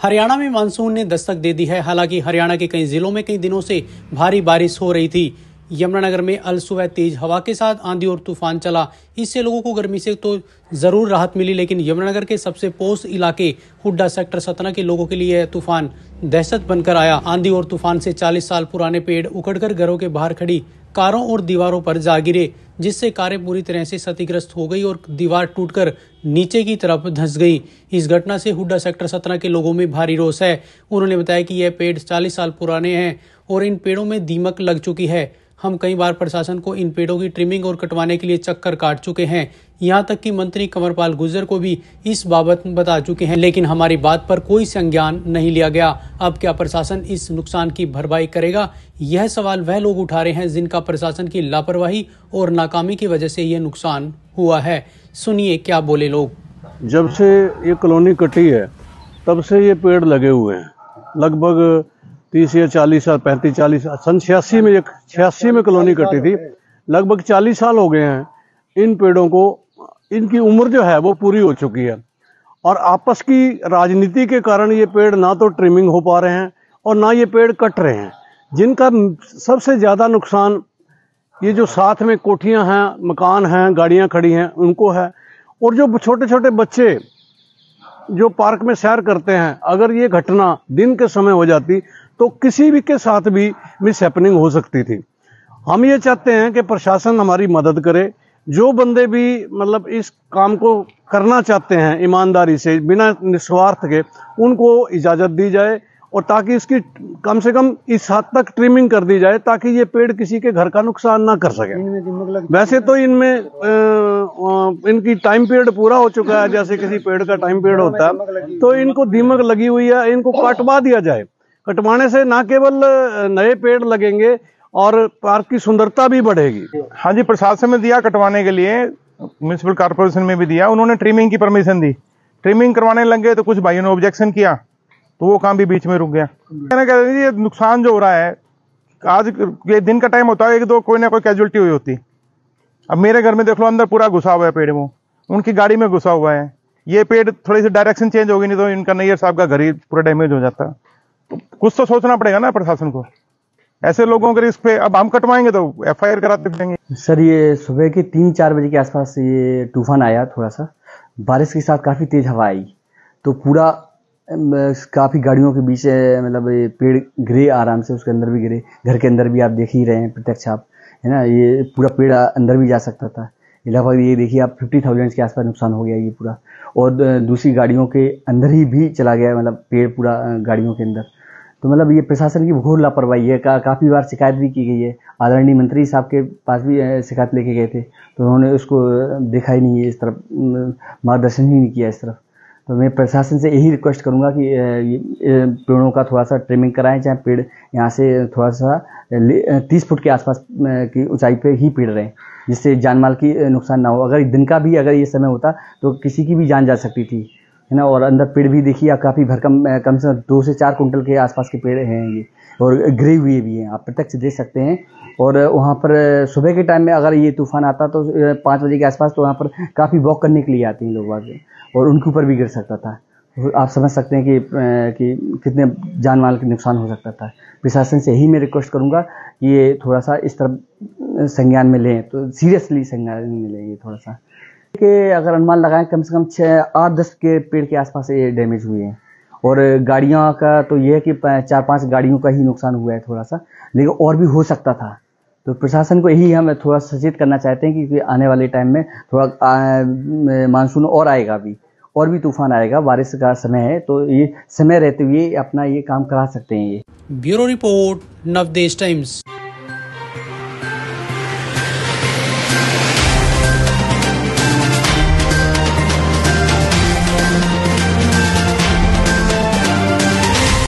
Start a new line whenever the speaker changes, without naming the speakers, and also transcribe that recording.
हरियाणा में मानसून ने दस्तक दे दी है। हालांकि हरियाणा के कई जिलों में कई दिनों से भारी बारिश हो रही थी। यमुनानगर में अल सुबह तेज हवा के साथ आंधी और तूफान चला। इससे लोगों को गर्मी से तो जरूर राहत मिली, लेकिन यमुनानगर के सबसे पोस्ट इलाके हुड्डा सेक्टर 17 के लोगों के लिए यह तूफान दहशत बनकर आया। आंधी और तूफान से 40 साल पुराने पेड़ उखड़कर घरों के बाहर खड़ी कारों और दीवारों पर जा गिरे, जिससे कारें पूरी तरह से क्षतिग्रस्त हो गई और दीवार टूटकर नीचे की तरफ धंस गई। इस घटना से हुड्डा सेक्टर 17 के लोगों में भारी रोष है। उन्होंने बताया कि यह पेड़ 40 साल पुराने हैं और इन पेड़ों में दीमक लग चुकी है। हम कई बार प्रशासन को इन पेड़ों की ट्रिमिंग और कटवाने के लिए चक्कर काट चुके हैं। यहाँ तक कि मंत्री कंवरपाल गुर्जर को भी इस बाबत बता चुके हैं, लेकिन हमारी बात पर कोई संज्ञान नहीं लिया गया। अब क्या प्रशासन इस नुकसान की भरपाई करेगा? यह सवाल वह लोग उठा रहे हैं जिनका प्रशासन की लापरवाही और नाकामी की वजह से यह नुकसान हुआ है। सुनिए क्या बोले लोग।
जब से ये कॉलोनी कटी है तब से ये पेड़ लगे हुए हैं। लगभग 30 या 40 साल 35-40 सन 86 में कॉलोनी कटी थी। लगभग 40 साल हो गए हैं इन पेड़ों को। इनकी उम्र जो है वो पूरी हो चुकी है और आपस की राजनीति के कारण ये पेड़ ना तो ट्रिमिंग हो पा रहे हैं और ना ये पेड़ कट रहे हैं, जिनका सबसे ज्यादा नुकसान ये जो साथ में कोठियां हैं, मकान हैं, गाड़ियां खड़ी हैं उनको है। और जो छोटे छोटे बच्चे जो पार्क में सैर करते हैं, अगर ये घटना दिन के समय हो जाती तो किसी भी के साथ भी मिस हैपनिंग हो सकती थी। हम ये चाहते हैं कि प्रशासन हमारी मदद करे। जो बंदे भी मतलब इस काम को करना चाहते हैं ईमानदारी से, बिना निस्वार्थ के, उनको इजाजत दी जाए और ताकि इसकी कम से कम इस हद तक ट्रिमिंग कर दी जाए ताकि ये पेड़ किसी के घर का नुकसान ना कर सके। वैसे तो इनमें इनकी टाइम पीरियड पूरा हो चुका है, जैसे किसी पेड़ का टाइम पीरियड होता है, तो इनको दीमक लगी हुई है। इनको कटवा दिया जाए। कटवाने से ना केवल नए पेड़ लगेंगे और पार्क की सुंदरता भी बढ़ेगी।
हाँ जी, प्रशासन में दिया कटवाने के लिए, म्युनिसिपल कॉर्पोरेशन में भी दिया। उन्होंने ट्रिमिंग की परमिशन दी। ट्रिमिंग करवाने लगे तो कुछ भाइयों ने ऑब्जेक्शन किया तो वो काम भी बीच में रुक गया। कहना कहते ये नुकसान जो हो रहा है, आज ये दिन का टाइम होता है, एक दो कोई ना कोई कैजुअलिटी हुई होती। अब मेरे घर में देख लो, अंदर पूरा घुसा हुआ है पेड़, वो उनकी गाड़ी में घुसा हुआ है। ये पेड़ थोड़ी सी डायरेक्शन चेंज होगी नहीं तो इनका नैयर साहब का घर ही पूरा डैमेज हो जाता। तो कुछ तो सोचना पड़ेगा ना प्रशासन को। ऐसे लोगों के रिस्क पे अब हम कटवाएंगे तो FIR कराते फिरेंगे।
सर, ये सुबह के 3-4 बजे के आसपास ये तूफान आया। थोड़ा सा बारिश के साथ काफी तेज हवा आई तो पूरा काफी गाड़ियों के बीच मतलब ये पेड़ गिरे आराम से। उसके अंदर भी गिरे, घर के अंदर भी आप देख ही रहे हैं प्रत्यक्ष आप, है ना। ये पूरा पेड़ अंदर भी जा सकता था। लगभग ये देखिए आप 50,000 के आसपास नुकसान हो गया ये पूरा। और दूसरी गाड़ियों के अंदर ही भी चला गया, मतलब पेड़ पूरा गाड़ियों के अंदर। तो मतलब ये प्रशासन की घोर लापरवाही है। काफ़ी बार शिकायत भी की गई है। आदरणीय मंत्री साहब के पास भी शिकायत लेके गए थे तो उन्होंने उसको देखा ही नहीं है, इस तरफ मार्गदर्शन ही नहीं किया इस तरफ। तो मैं प्रशासन से यही रिक्वेस्ट करूंगा कि पेड़ों का थोड़ा सा ट्रिमिंग कराएं, चाहे पेड़ यहाँ से थोड़ा सा 30 फुट के आसपास की ऊंचाई पे ही पेड़ रहें, जिससे जानमाल की नुकसान ना हो। अगर दिन का भी अगर ये समय होता तो किसी की भी जान जा सकती थी, है ना। और अंदर पेड़ भी देखिए आप, काफ़ी भरकम कम से कम 2 से 4 कुंटल के आसपास के पेड़ हैं ये, और गिरे हुए भी हैं, आप प्रत्यक्ष देख सकते हैं। और वहाँ पर सुबह के टाइम में अगर ये तूफान आता तो 5 बजे के आसपास तो वहाँ पर काफ़ी वॉक करने के लिए आते हैं लोग वहाँ, और उनके ऊपर भी गिर सकता था। तो आप समझ सकते हैं कि कितने जान माल का नुकसान हो सकता था। प्रशासन से यही मैं रिक्वेस्ट करूँगा कि ये थोड़ा सा इस तरफ संज्ञान में लें, तो सीरियसली संज्ञान में लें ये थोड़ा सा। कि अगर अनुमान लगाएं कम से कम 8-10 के पेड़ के आसपास ये डैमेज हुए हैं। और गाड़ियों का तो ये है कि 4-5 गाड़ियों का ही नुकसान हुआ है थोड़ा सा, लेकिन और भी हो सकता था। तो प्रशासन को यही हम थोड़ा सचेत करना चाहते हैं कि आने वाले टाइम में थोड़ा मानसून और आएगा, अभी और भी तूफान आएगा, बारिश का समय है, तो ये समय रहते हुए अपना ये काम करा सकते हैं। ये
ब्यूरो रिपोर्ट, नवदेश टाइम्स।